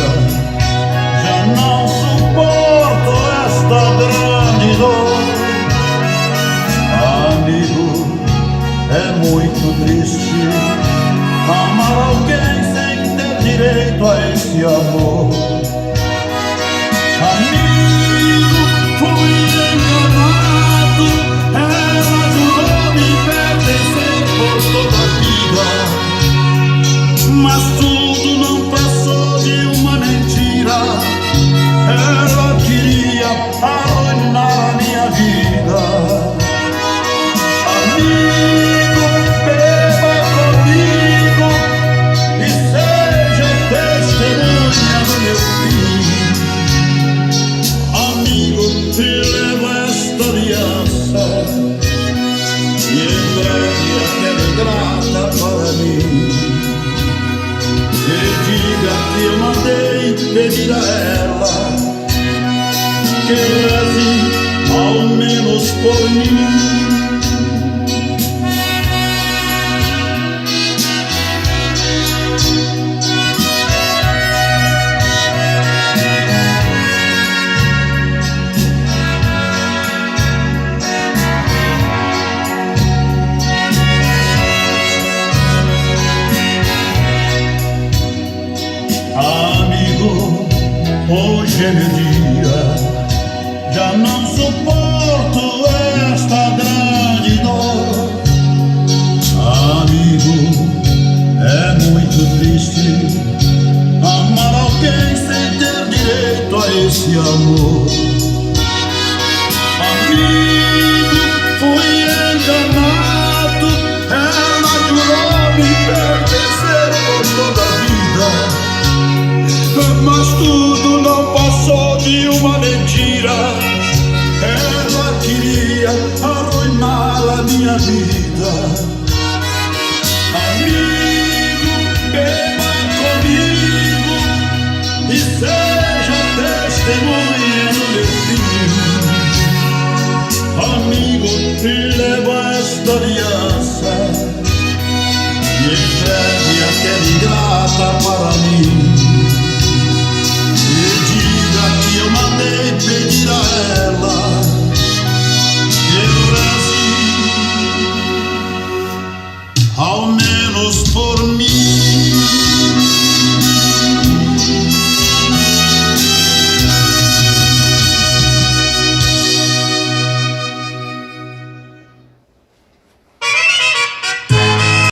dia. Já não suporto esta grande dor. Amigo, é muito triste amar alguém sem ter direito a esse amor. Amigo, fui enganado, ela jurou me pertencer por toda a vida, mas tudo não passou de uma mentira. Ela queria arruinar a minha vida. Amigo, beba comigo e seja testemunha do meu fim. Amigo, te leva esta aliança e entregue aquela ingrata para mim. E diga que eu mandei pedir a ela que reze ao menos por mim. Amigo, hoje é meu dia, já não suporto esta grande dor. Amigo, é muito triste amar alguém sem ter direito a esse amor. Amigo, fui enganado, ela jurou me pertencer por toda a vida, mas tudo não passou de uma mentira. Ela queria arruinar a minha vida. Amigo, beba comigo e seja testemunha do meu fim. Amigo, te leva esta aliança e entregue aquela ingrata para mim.